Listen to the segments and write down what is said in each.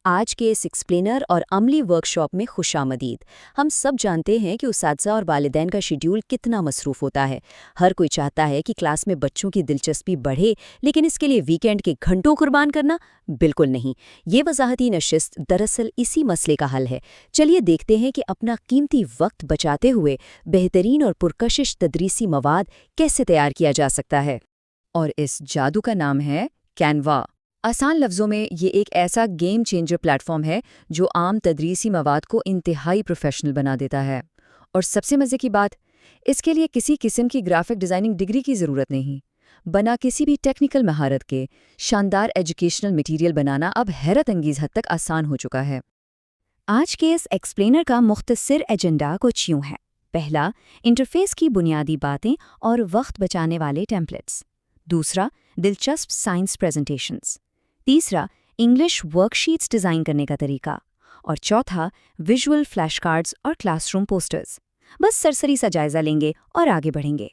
آج کے اس ایکسپلینر اور عملی ورکشاپ میں خوش آمدید۔ ہم سب جانتے ہیں کہ اساتذہ اور والدین کا شیڈیول کتنا مصروف ہوتا ہے۔ ہر کوئی چاہتا ہے کہ کلاس میں بچوں کی دلچسپی بڑھے، لیکن اس کے لیے ویکینڈ کے گھنٹوں قربان کرنا بالکل نہیں۔ یہ وضاحتی نشست دراصل اسی مسئلے کا حل ہے۔ چلیے دیکھتے ہیں کہ اپنا قیمتی وقت بچاتے ہوئے بہترین اور پرکشش تدریسی مواد کیسے تیار کیا جا سکتا ہے۔ اور اس جادو کا نام ہے کینوا۔ آسان لفظوں میں یہ ایک ایسا گیم چینجر پلیٹ فارم ہے جو عام تدریسی مواد کو انتہائی پروفیشنل بنا دیتا ہے۔ اور سب سے مزے کی بات، اس کے لیے کسی قسم کی گرافک ڈیزائننگ ڈگری کی ضرورت نہیں۔ بنا کسی بھی ٹیکنیکل مہارت کے شاندار ایجوکیشنل مٹیریل بنانا اب حیرت انگیز حد تک آسان ہو چکا ہے۔ آج کے اس ایکسپلینر کا مختصر ایجنڈا کچھ یوں ہے۔ پہلا، انٹرفیس کی بنیادی باتیں اور وقت بچانے والے ٹیمپلیٹس۔ دوسرا، دلچسپ سائنس پریزنٹیشنز۔ تیسرا، انگلش ورک شیٹس ڈیزائن کرنے کا طریقہ۔ اور چوتھا، ویژول فلیش کارڈز اور کلاس روم پوسٹرز۔ بس سرسری سا جائزہ لیں گے اور آگے بڑھیں گے۔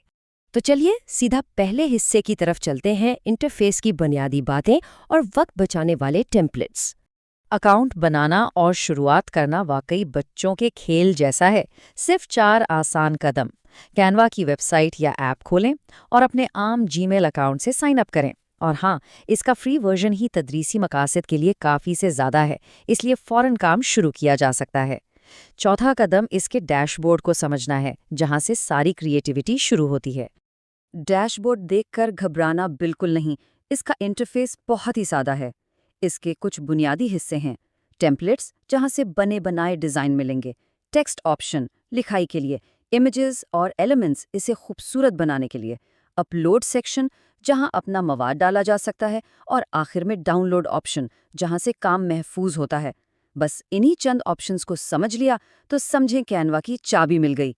تو چلیے سیدھا پہلے حصے کی طرف چلتے ہیں، انٹرفیس کی بنیادی باتیں اور وقت بچانے والے ٹیمپلیٹس۔ اکاؤنٹ بنانا اور شروعات کرنا واقعی بچوں کے کھیل جیسا ہے۔ صرف 4 آسان قدم۔ کینوا کی ویب سائٹ یا ایپ کھولیں اور اپنے عام جی میل اکاؤنٹ سے سائن اپ کریں۔ اور ہاں، اس کا فری ورژن ہی تدریسی مقاصد کے لیے کافی سے زیادہ ہے، اس لیے فوراً کام شروع کیا جا سکتا ہے۔ چوتھا قدم اس کے ڈیش بورڈ کو سمجھنا ہے، جہاں سے ساری کریٹیوٹی شروع ہوتی ہے۔ ڈیش بورڈ دیکھ کر گھبرانا بالکل نہیں، اس کا انٹرفیس بہت ہی سادہ ہے۔ اس کے کچھ بنیادی حصے ہیں: ٹیمپلیٹس، جہاں سے بنے بنائے ڈیزائن ملیں گے، ٹیکسٹ آپشن لکھائی کے لیے، امیجز اور ایلیمنٹس اسے خوبصورت بنانے کے لیے، اپلوڈ سیکشن جہاں اپنا مواد ڈالا جا سکتا ہے، اور آخر میں ڈاؤن لوڈ آپشن جہاں سے کام محفوظ ہوتا ہے۔ بس انہی چند آپشنز کو سمجھ لیا تو سمجھیں کینوا کی چابی مل گئی۔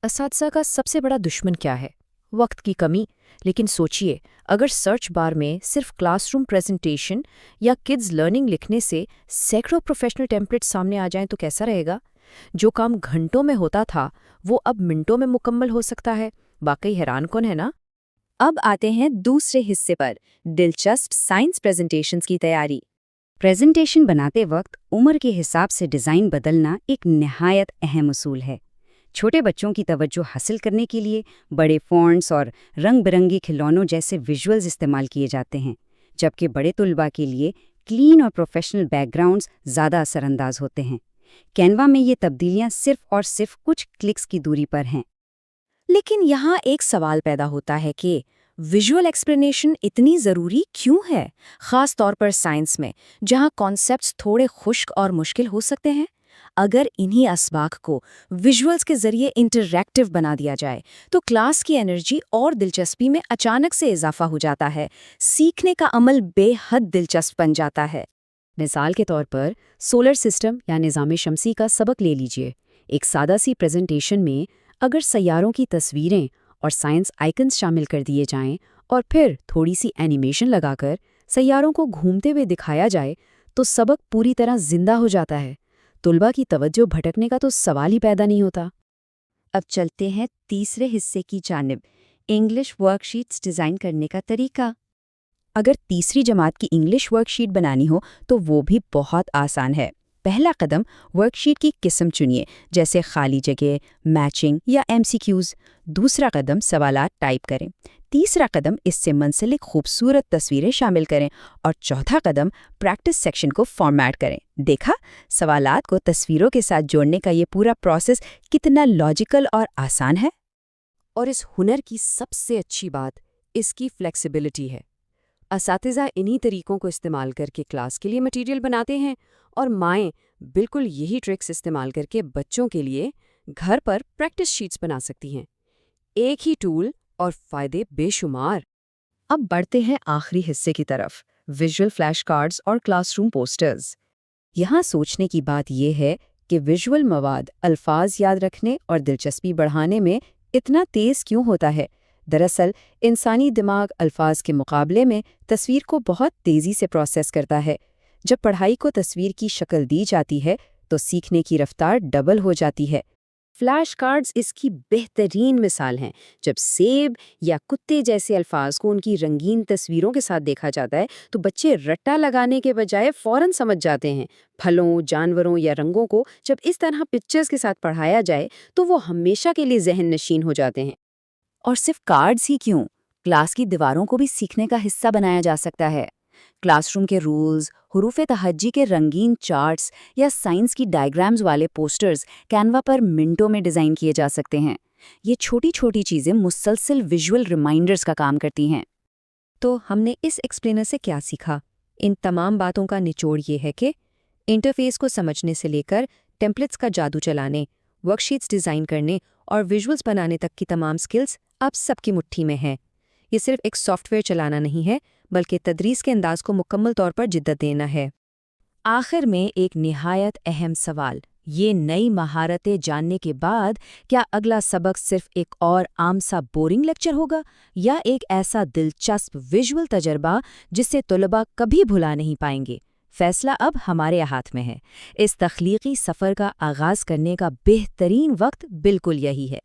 اساتذہ کا سب سے بڑا دشمن کیا ہے؟ وقت کی کمی۔ لیکن سوچئے، اگر سرچ بار میں صرف کلاس روم پریزنٹیشن یا کڈز لرننگ لکھنے سے سینکڑوں پروفیشنل ٹیمپلیٹ سامنے آ جائیں تو کیسا رہے گا؟ جو کام گھنٹوں میں ہوتا تھا وہ اب منٹوں میں مکمل ہو سکتا ہے۔ واقعی حیران کن ہے نا؟ اب آتے ہیں دوسرے حصے پر، دلچسپ سائنس پریزنٹیشنز کی تیاری۔ پریزنٹیشن بناتے وقت عمر کے حساب سے ڈیزائن بدلنا ایک نہایت اہم اصول ہے۔ چھوٹے بچوں کی توجہ حاصل کرنے کے لیے بڑے فونٹس اور رنگ برنگی کھلونوں جیسے ویژولز استعمال کیے جاتے ہیں، جبکہ بڑے طلباء کے لیے کلین اور پروفیشنل بیک گراؤنڈز زیادہ اثر انداز ہوتے ہیں۔ کینوا میں یہ تبدیلیاں صرف اور صرف کچھ کلکس کی دوری پر ہیں۔ لیکن یہاں ایک سوال پیدا ہوتا ہے کہ ویژول ایکسپلینیشن اتنی ضروری کیوں ہے، خاص طور پر سائنس میں، جہاں کانسیپٹس تھوڑے خشک اور مشکل ہو سکتے ہیں؟ اگر انہی اسباق کو ویژولز کے ذریعے انٹریکٹیو بنا دیا جائے تو کلاس کی انرجی اور دلچسپی میں اچانک سے اضافہ ہو جاتا ہے، سیکھنے کا عمل بے حد دلچسپ بن جاتا ہے۔ مثال کے طور پر سولر سسٹم یا نظام شمسی کا سبق لے لیجئے۔ ایک سادہ سی پریزنٹیشن میں اگر سیاروں کی تصویریں اور سائنس آئکنز شامل کر دیے جائیں اور پھر تھوڑی سی اینیمیشن لگا کر سیاروں کو گھومتے ہوئے دکھایا جائے تو سبق پوری طرح زندہ ہو جاتا ہے۔ طلباء کی توجہ بھٹکنے کا تو سوال ہی پیدا نہیں ہوتا۔ اب چلتے ہیں تیسرے حصے کی جانب، انگلش ورک شیٹس ڈیزائن کرنے کا طریقہ۔ اگر تیسری جماعت کی انگلش ورک شیٹ بنانی ہو تو وہ بھی بہت آسان ہے۔ پہلا قدم، ورک شیٹ کی قسم چنیے، جیسے خالی جگہ، میچنگ یا ایم سی کیوز۔ دوسرا قدم، سوالات ٹائپ کریں۔ تیسرا قدم، اس سے منسلک خوبصورت تصویریں شامل کریں۔ اور چوتھا قدم، پریکٹس سیکشن کو فارمیٹ کریں۔ دیکھا، سوالات کو تصویروں کے ساتھ جوڑنے کا یہ پورا پروسیس کتنا لاجیکل اور آسان ہے۔ اور اس ہنر کی سب سے اچھی بات اس کی فلیکسیبلٹی ہے۔ اساتذہ انہی طریقوں کو استعمال کر کے کلاس کے لیے مٹیریل بناتے ہیں، اور مائیں بالکل یہی ٹرکس استعمال کر کے بچوں کے لیے گھر پر پریکٹس شیٹس بنا سکتی ہیں۔ ایک ہی ٹول اور فائدے بے شمار۔ اب بڑھتے ہیں آخری حصے کی طرف، ویژول فلیش کارڈز اور کلاس روم پوسٹرز۔ یہاں سوچنے کی بات یہ ہے کہ ویژول مواد الفاظ یاد رکھنے اور دلچسپی بڑھانے میں اتنا تیز کیوں ہوتا ہے؟ دراصل انسانی دماغ الفاظ کے مقابلے میں تصویر کو بہت تیزی سے پروسیس کرتا ہے۔ جب پڑھائی کو تصویر کی شکل دی جاتی ہے تو سیکھنے کی رفتار ڈبل ہو جاتی ہے۔ فلیش کارڈز اس کی بہترین مثال ہیں۔ جب سیب یا کتے جیسے الفاظ کو ان کی رنگین تصویروں کے ساتھ دیکھا جاتا ہے تو بچے رٹا لگانے کے بجائے فوراً سمجھ جاتے ہیں۔ پھلوں، جانوروں یا رنگوں کو جب اس طرح پکچرز کے ساتھ پڑھایا جائے تو وہ ہمیشہ کے لیے ذہن نشین ہو جاتے ہیں۔ اور صرف کارڈز ہی کیوں، کلاس کی دیواروں کو بھی سیکھنے کا حصہ بنایا جا سکتا ہے۔ کلاس روم کے رولز، حروف تہجی کے رنگین چارٹس یا سائنس کی ڈائیگرامز والے پوسٹرز کینوا پر منٹوں میں ڈیزائن کیے جا سکتے ہیں۔ یہ چھوٹی چھوٹی چیزیں مسلسل ویژول ریمائنڈرز کا کام کرتی ہیں۔ تو ہم نے اس ایکسپلینر سے کیا سیکھا؟ ان تمام باتوں کا نچوڑ یہ ہے کہ انٹرفیس کو سمجھنے سے لے کر ٹیمپلیٹس کا جادو چلانے، ورک شیٹس ڈیزائن کرنے اور ویژولز بنانے تک کی تمام سکلز اب سب کی مٹھی میں ہیں۔ یہ صرف ایک سافٹ ویئر چلانا نہیں ہے، بلکہ تدریس کے انداز کو مکمل طور پر جدت دینا ہے۔ آخر میں ایک نہایت اہم سوال، یہ نئی مہارتیں جاننے کے بعد کیا اگلا سبق صرف ایک اور عام سا بورنگ لیکچر ہوگا یا ایک ایسا دلچسپ ویژول تجربہ جسے طلباء کبھی بھلا نہیں پائیں گے؟ فیصلہ اب ہمارے ہاتھ میں ہے۔ اس تخلیقی سفر کا آغاز کرنے کا بہترین وقت بالکل یہی ہے۔